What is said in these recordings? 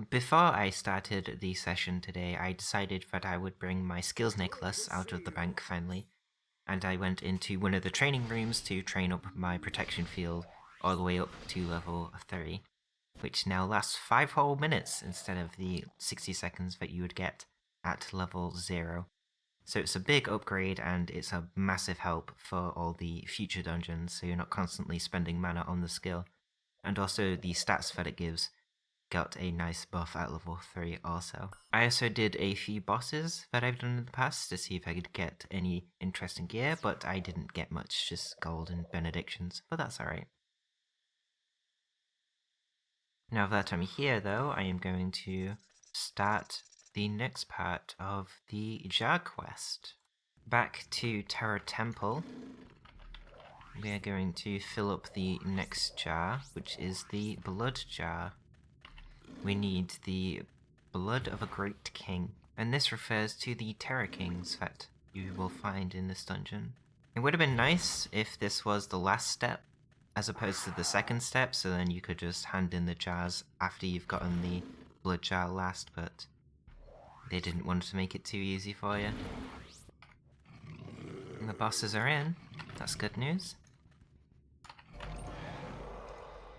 Before I started the session today, I decided that I would bring my skills necklace out of the bank finally, and I went into one of the training rooms to train up my protection field all the way up to level 30, which now lasts 5 whole minutes instead of the 60 seconds that you would get at level 0. So it's a big upgrade and it's a massive help for all the future dungeons, so you're not constantly spending mana on the skill. And also the stats that it gives got a nice buff at level 3 also. I also did a few bosses that I've done in the past to see if I could get any interesting gear, but I didn't get much, just gold and benedictions, but that's alright. Now that I'm here though, I am going to start the next part of the jar quest. Back to Terra Temple, we are going to fill up the next jar, which is the blood jar. We need the blood of a great king, and this refers to the Terra Kings that you will find in this dungeon. It would have been nice if this was the last step, as opposed to the second step, so then you could just hand in the jars after you've gotten the blood jar last, but they didn't want to make it too easy for you. And the bosses are in, that's good news.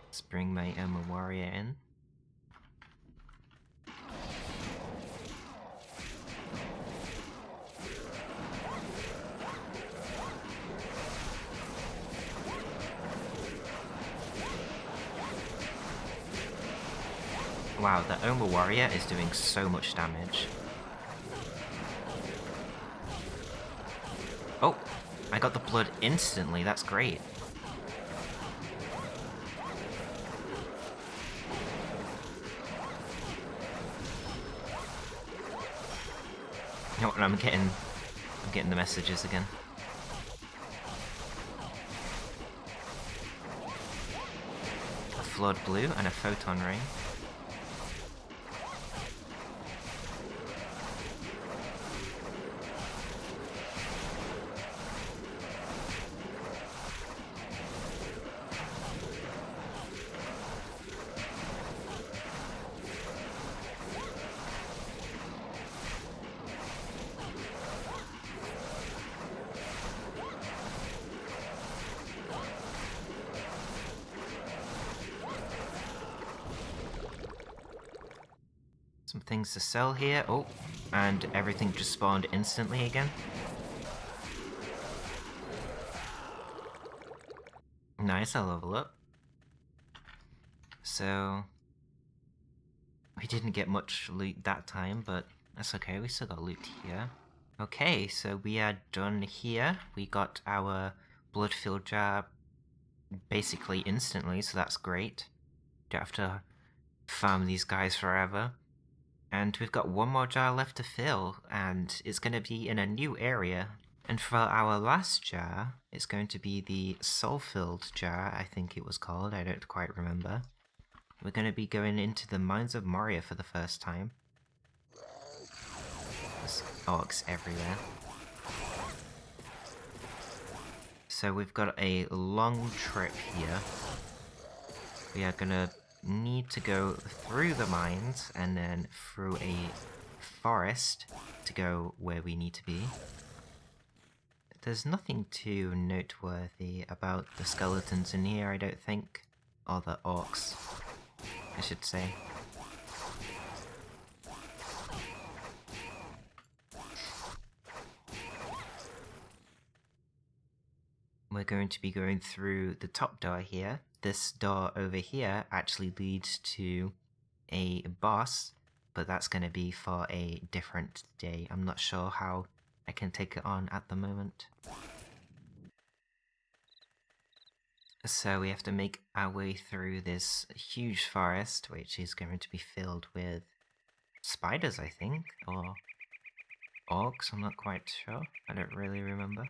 Let's bring my Emma Warrior in. Wow, the Oma Warrior is doing so much damage. Oh, I got the blood instantly, that's great. You know what, I'm getting the messages again. A Flood Blue and a Photon Ring. Some things to sell here. Oh, and everything just spawned instantly again. Nice, I'll level up. So, we didn't get much loot that time, but that's okay, we still got loot here. Okay, so we are done here. We got our blood-filled jar basically instantly, so that's great. Don't have to farm these guys forever. And we've got one more jar left to fill, and it's going to be in a new area. And for our last jar, it's going to be the soul-filled jar, I think it was called, I don't quite remember. We're going to be going into the Mines of Moria for the first time. There's orcs everywhere. So we've got a long trip here. We are going to need to go through the mines and then through a forest to go where we need to be. There's nothing too noteworthy about the skeletons in here, I don't think. Or the orcs, I should say. We're going to be going through the top door here. This door over here actually leads to a boss, but that's going to be for a different day. I'm not sure how I can take it on at the moment. So we have to make our way through this huge forest, which is going to be filled with spiders, I think, or orcs, I'm not quite sure. I don't really remember.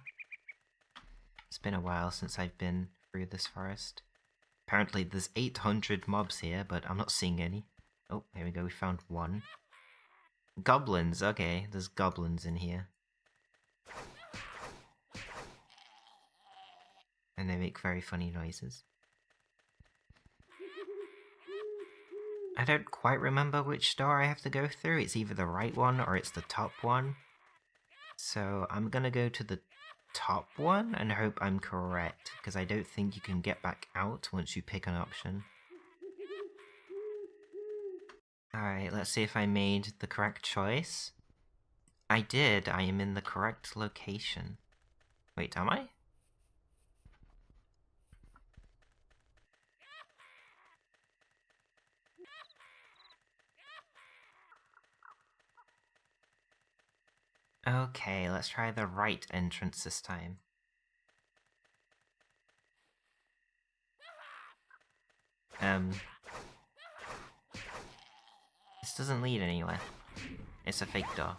It's been a while since I've been through this forest. Apparently there's 800 mobs here, but I'm not seeing any. Oh, here we go, we found one. Goblins, okay, there's goblins in here. And they make very funny noises. I I don't quite remember which door I have to go through. It's either the right one or it's the top one. So I'm gonna go to the top one and hope I'm correct, because I don't think you can get back out once you pick an option. Alright, let's see if I made the correct choice. I did. I am in the correct location. Wait, am I? Okay, let's try the right entrance this time. This doesn't lead anywhere. It's a fake door.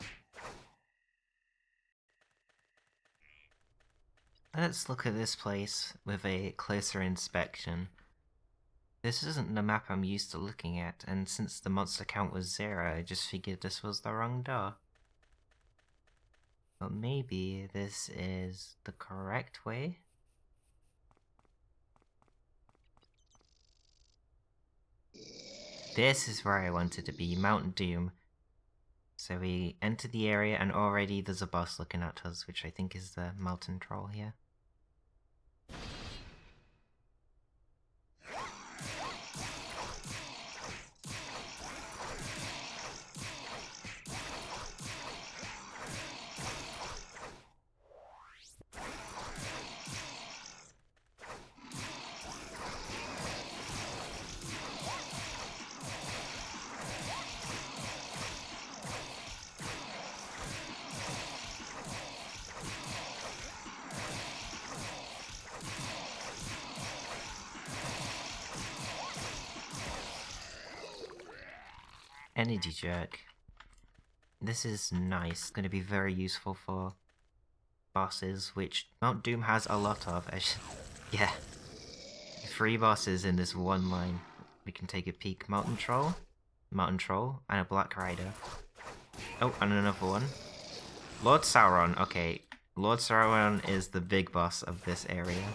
Let's look at this place with a closer inspection. This isn't the map I'm used to looking at, and since the monster count was 0, I just figured this was the wrong door. But maybe this is the correct way? This is where I wanted to be, Mount Doom. So we enter the area and already there's a boss looking at us, which I think is the mountain troll here. Energy Jerk. This is nice. Going to be very useful for bosses, which Mount Doom has a lot of. Yeah. 3 bosses in this one line. We can take a peek. Mountain Troll, and a Black Rider. Oh, and another one. Lord Sauron. Okay, Lord Sauron is the big boss of this area,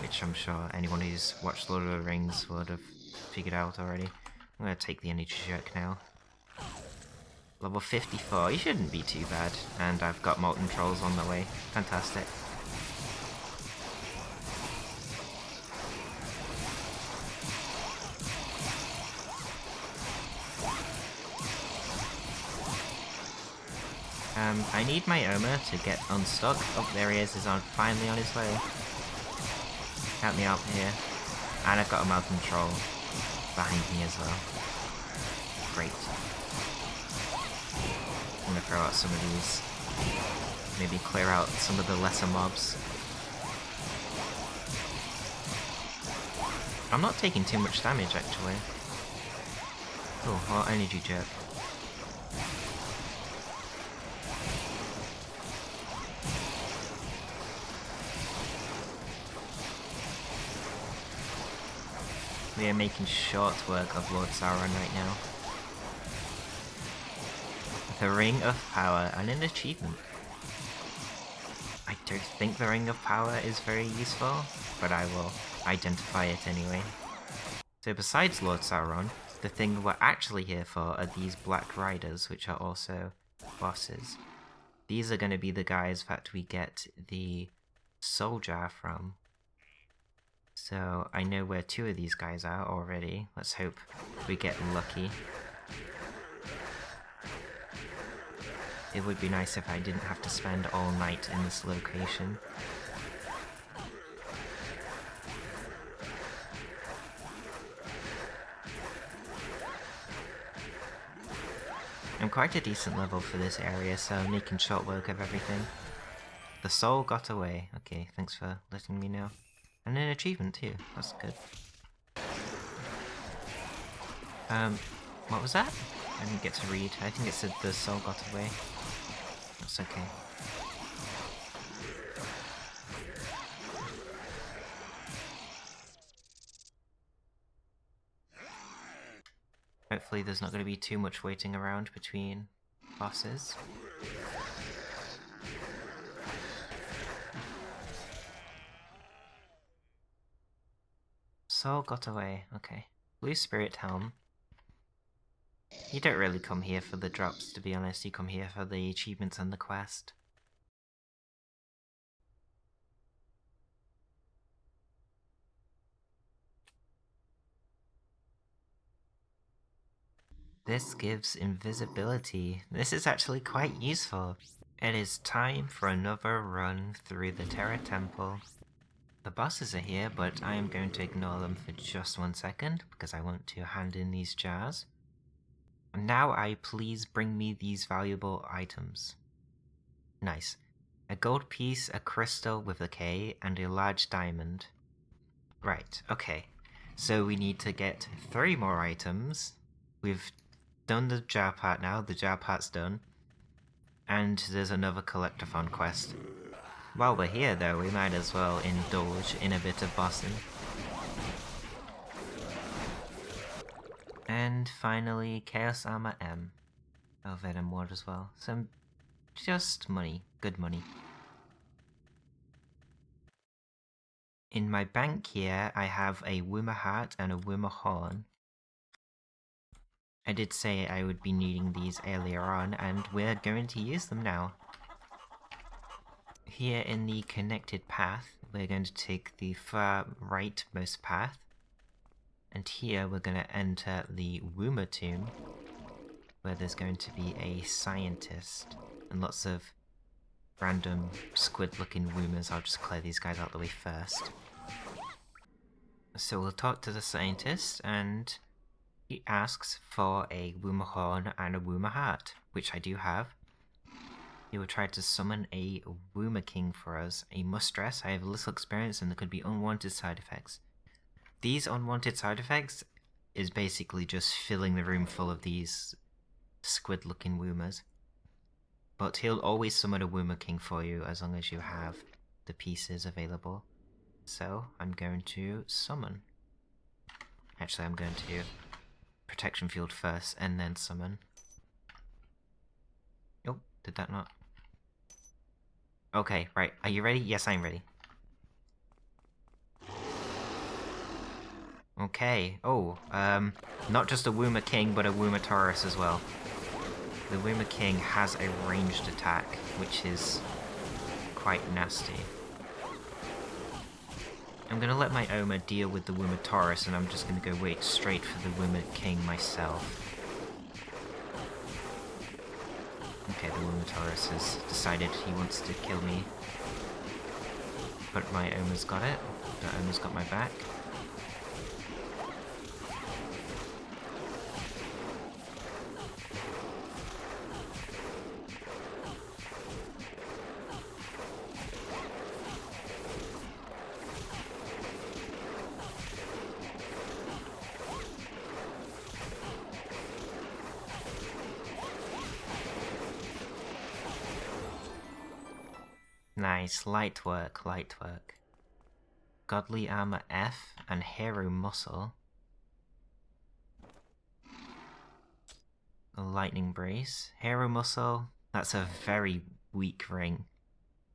which I'm sure anyone who's watched Lord of the Rings would have figured out already. I'm gonna take the Energy Jerk now. Level 54, you shouldn't be too bad. And I've got Molten Trolls on the way. Fantastic. I need my Oma to get unstuck. Oh, there he is. He's finally on his way. Help me out here. And I've got a Mountain Troll behind me as well. Great. I'm gonna throw out some of these. Maybe clear out some of the lesser mobs. I'm not taking too much damage actually. Oh, well, Energy Jerk. We are making short work of Lord Sauron right now. The Ring of Power and an achievement. I don't think the Ring of Power is very useful, but I will identify it anyway. So besides Lord Sauron, the thing we're actually here for are these Black Riders, which are also bosses. These are going to be the guys that we get the Soul Jar from. So I know where 2 of these guys are already. Let's hope we get lucky. It would be nice if I didn't have to spend all night in this location. I'm quite a decent level for this area, so I'm making short work of everything. The soul got away. Okay, thanks for letting me know. And an achievement too, that's good. What was that? I didn't get to read. I think it said the soul got away. That's okay. Hopefully there's not going to be too much waiting around between bosses. Soul got away, okay. Blue Spirit Helm. You don't really come here for the drops, to be honest. You come here for the achievements and the quest. This gives invisibility. This is actually quite useful. It is time for another run through the Terra Temple. The bosses are here, but I am going to ignore them for just 1 second because I want to hand in these jars. Now please bring me these valuable items. Nice. A gold piece, a crystal with a K, and a large diamond. Right, okay. So we need to get 3 more items. We've done the jar part now, the jar part's done. And there's another collectathon quest. While we're here though, we might as well indulge in a bit of bossing. And finally, Chaos Armor M. Oh, Venom Ward as well. Some just money. Good money. In my bank here, I have a Woomer Heart and a Woomer Horn. I did say I would be needing these earlier on, and we're going to use them now. Here in the connected path, we're going to take the far rightmost path. And here we're going to enter the Woomer Tomb, where there's going to be a scientist and lots of random squid-looking Woomers. I'll just clear these guys out of the way first. So we'll talk to the scientist, and he asks for a Woomer Horn and a Woomer Heart, which I do have. He will try to summon a Woomer King for us. A must stress, I have little experience and there could be unwanted side effects. These unwanted side effects is basically just filling the room full of these squid-looking Woomers. But he'll always summon a Woomer King for you as long as you have the pieces available. So I'm going to summon. Actually, I'm going to protection field first and then summon. Oh, did that not? Okay, right. Are you ready? Yes, I'm ready. Okay. Oh, not just a Woomer King, but a Woomer Taurus as well. The Woomer King has a ranged attack, which is quite nasty. I'm gonna let my Oma deal with the Woomer Taurus, and I'm just gonna go wait straight for the Woomer King myself. Okay, the Woomer Taurus has decided he wants to kill me. But my Oma's got it. The Oma's got my back. Nice, light work, light work. Godly Armor F and Hero Muscle. A Lightning Brace. Hero Muscle, that's a very weak ring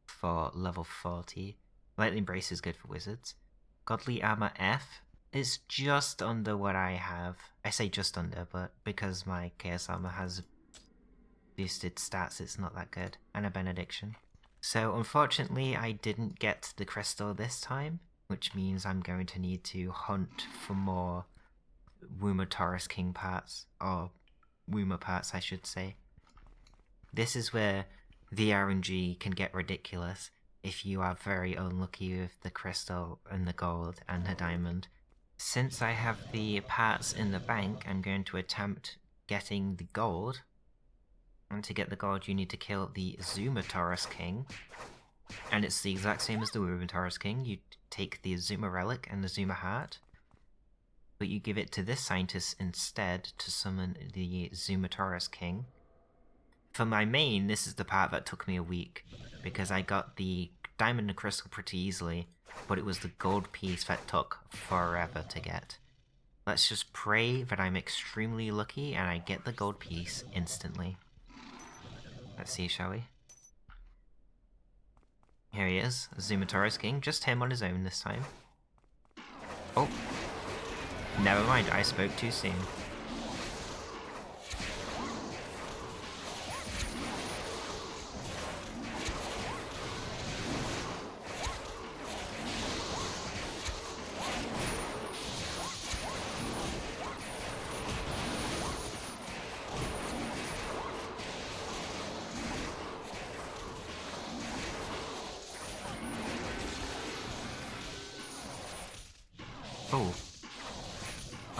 for level 40. Lightning Brace is good for wizards. Godly Armor F is just under what I have. I say just under, but because my Chaos Armor has boosted stats, it's not that good. And a Benediction. So unfortunately I didn't get the crystal this time, which means I'm going to need to hunt for more Woomer Taurus King parts, or Woomer parts I should say. This is where the RNG can get ridiculous if you are very unlucky with the crystal and the gold and the diamond. Since I have the parts in the bank, I'm going to attempt getting the gold. And to get the gold, you need to kill the Zuma Taurus King. And it's the exact same as the Woomer Taurus King. You take the Zuma Relic and the Zuma Heart, but you give it to this scientist instead to summon the Zuma Taurus King. For my main, this is the part that took me a week, because I got the diamond and crystal pretty easily, but it was the gold piece that took forever to get. Let's just pray that I'm extremely lucky and I get the gold piece instantly. Let's see, shall we? Here he is, Zuma Taurus King, just him on his own this time. Oh, never mind, I spoke too soon.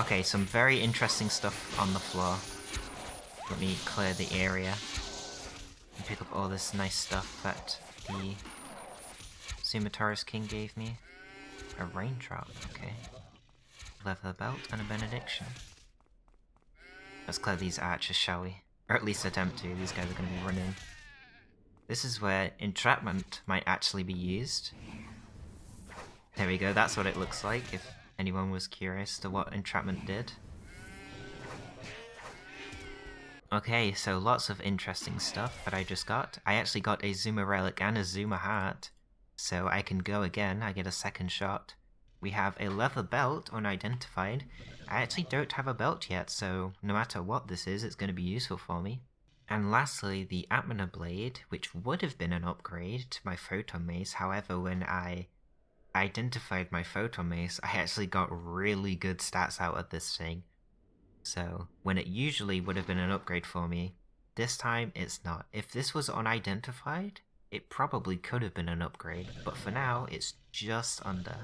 Okay, some very interesting stuff on the floor. Let me clear the area and pick up all this nice stuff that the Sumatoris King gave me. A raindrop, okay. Leather belt and a benediction. Let's clear these archers, shall we? Or at least attempt to. These guys are going to be running. This is where entrapment might actually be used. There we go, that's what it looks like, if anyone was curious to what entrapment did. Okay, so lots of interesting stuff that I just got. I actually got a Zuma relic and a Zuma heart, so I can go again, I get a second shot. We have a leather belt, unidentified. I actually don't have a belt yet, so no matter what this is, it's going to be useful for me. And lastly, the Atmana blade, which would have been an upgrade to my photon mace, however when I identified my photon mace, I actually got really good stats out of this thing. So, when it usually would have been an upgrade for me, this time it's not. If this was unidentified, it probably could have been an upgrade, but for now, it's just under.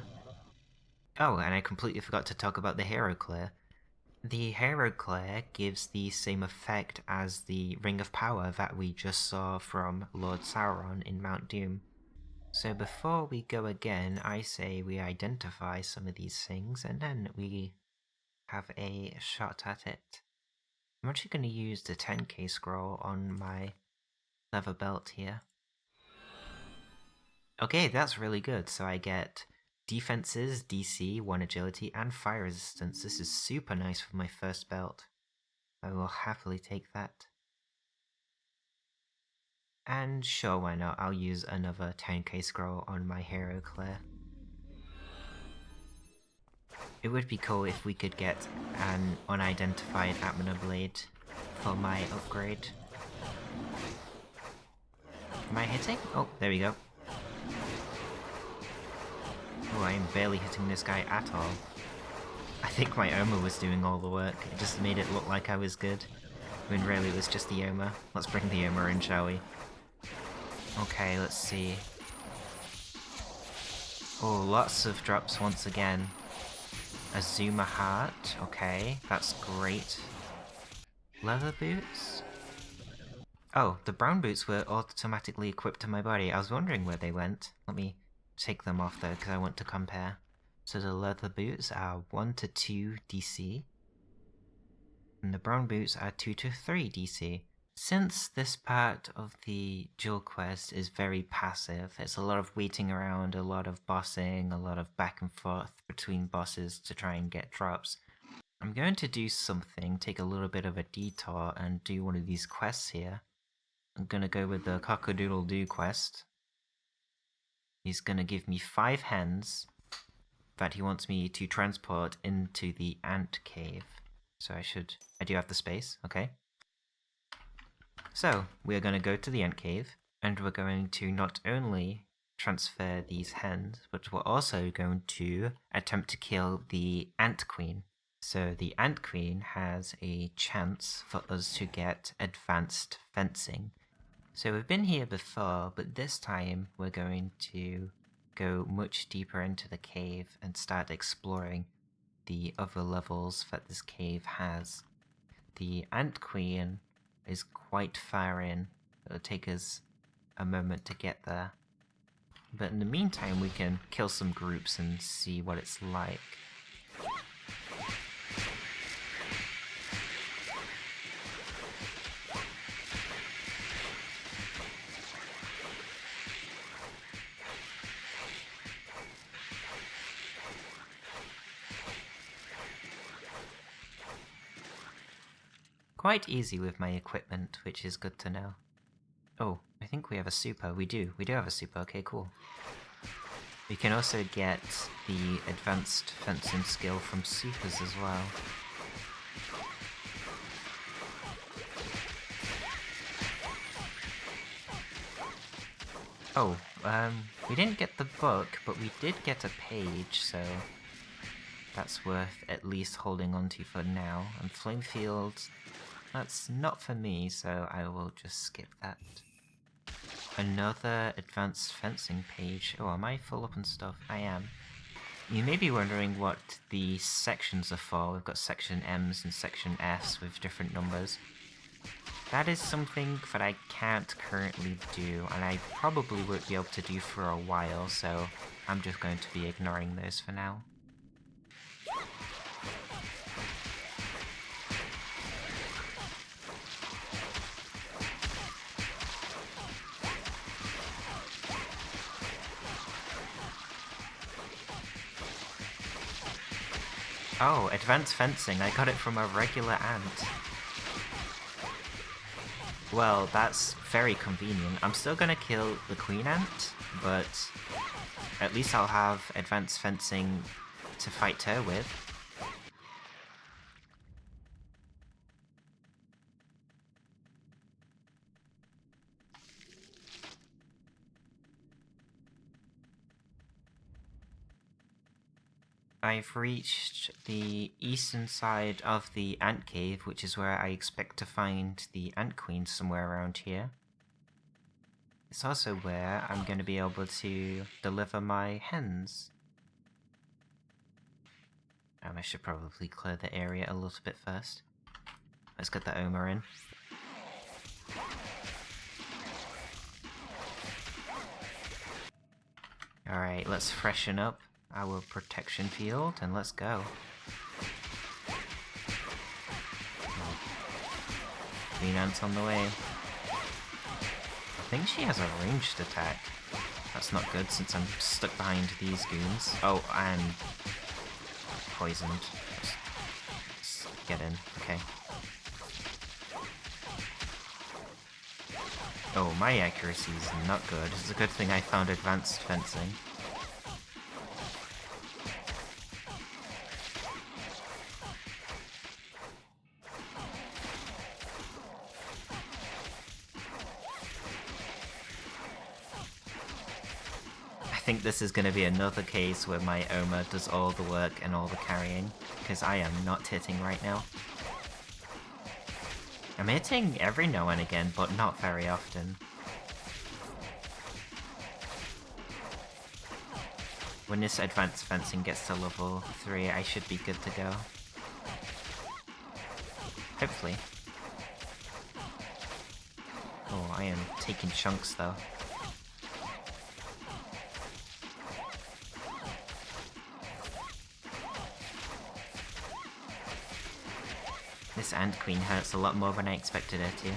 Oh, and I completely forgot to talk about the Hero Clear. The Hero Clear gives the same effect as the Ring of Power that we just saw from Lord Sauron in Mount Doom. So before we go again, I say we identify some of these things and then we have a shot at it. I'm actually going to use the 10k scroll on my leather belt here. Okay, that's really good. So I get defenses, DC, 1 agility, and fire resistance. This is super nice for my first belt. I will happily take that. And sure, why not? I'll use another 10k scroll on my Hero Clear. It would be cool if we could get an unidentified Atmana blade for my upgrade. Am I hitting? Oh, there we go. Oh, I am barely hitting this guy at all. I think my Oma was doing all the work. It just made it look like I was good, when really it was just the Oma. Let's bring the Oma in, shall we? Okay, let's see. Oh, lots of drops once again. A Zuma heart, okay, that's great. Leather boots? Oh, the brown boots were automatically equipped to my body. I was wondering where they went. Let me take them off though, because I want to compare. So the leather boots are 1 to 2 DC, and the brown boots are 2 to 3 DC. Since this part of the dual quest is very passive, it's a lot of waiting around, a lot of bossing, a lot of back and forth between bosses to try and get drops, I'm going to do something, take a little bit of a detour and do one of these quests here. I'm going to go with the Cock-a-doodle-doo quest. He's going to give me 5 hens that he wants me to transport into the ant cave. So I do have the space, okay. So, we're going to go to the ant cave, and we're going to not only transfer these hens, but we're also going to attempt to kill the ant queen. So the ant queen has a chance for us to get advanced fencing. So we've been here before, but this time we're going to go much deeper into the cave and start exploring the other levels that this cave has. The ant queen is quite far in. It'll take us a moment to get there. But in the meantime, we can kill some groups and see what it's like. Quite easy with my equipment, which is good to know. Oh, I think we have a super. We do have a super. Okay, cool. We can also get the advanced fencing skill from supers as well. Oh, we didn't get the book, but we did get a page, so that's worth at least holding on to for now. And Flamefield, that's not for me, so I will just skip that. Another advanced fencing page. Oh, am I full up on stuff? I am. You may be wondering what the sections are for. We've got section M's and section F's with different numbers. That is something that I can't currently do, and I probably won't be able to do for a while, so I'm just going to be ignoring those for now. Oh, advanced fencing. I got it from a regular ant. Well, that's very convenient. I'm still gonna kill the queen ant, but at least I'll have advanced fencing to fight her with. I've reached the eastern side of the ant cave, which is where I expect to find the ant queen somewhere around here. It's also where I'm going to be able to deliver my hens. And I should probably clear the area a little bit first. Let's get the Oma in. Alright, let's freshen up our protection field and let's go. Queen ant's on the way. I think she has a ranged attack. That's not good since I'm stuck behind these goons. Oh, and poisoned. Let's get in. Okay. Oh, my accuracy is not good. It's a good thing I found advanced fencing. I think this is going to be another case where my Oma does all the work and all the carrying, because I am not hitting right now. I'm hitting every now and again, but not very often. When this advanced fencing gets to level 3, I should be good to go. Hopefully. Oh, I am taking chunks though. This ant queen hurts a lot more than I expected her to.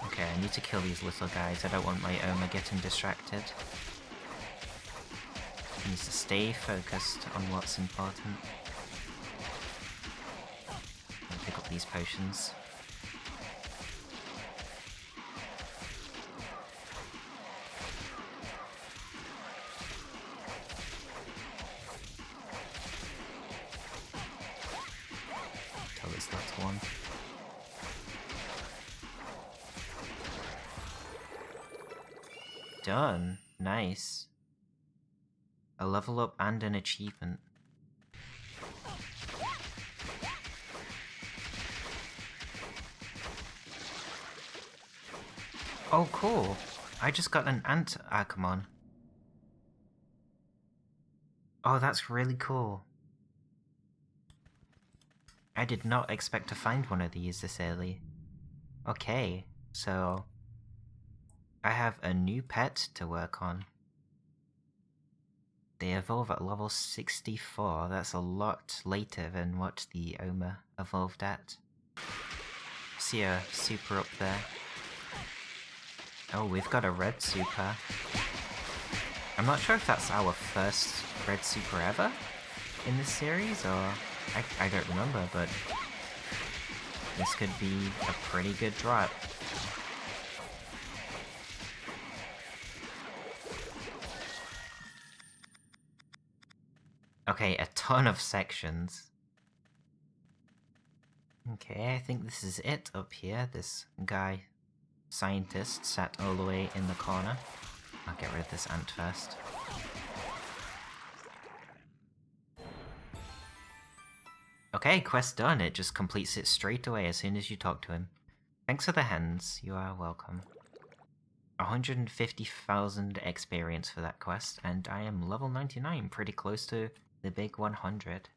Okay, I need to kill these little guys. I don't want my Oma getting distracted. He needs to stay focused on what's important. Pick up these potions. Tell this last one. Done. Nice. A level up and an achievement. Oh, cool. I just got an ant Akamon. Oh, that's really cool. I did not expect to find one of these this early. Okay, so I have a new pet to work on. They evolve at level 64. That's a lot later than what the Oma evolved at. See a super up there. Oh, we've got a red super. I'm not sure if that's our first red super ever in this series, or I don't remember, but this could be a pretty good drop. Okay, a ton of sections. Okay, I think this is it up here. This guy, scientist, sat all the way in the corner. I'll get rid of this ant first. Okay, quest done. It just completes it straight away as soon as you talk to him. Thanks for the hens. You are welcome. 150,000 experience for that quest, and I am level 99, pretty close to the big 100.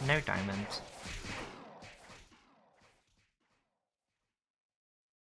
No diamonds.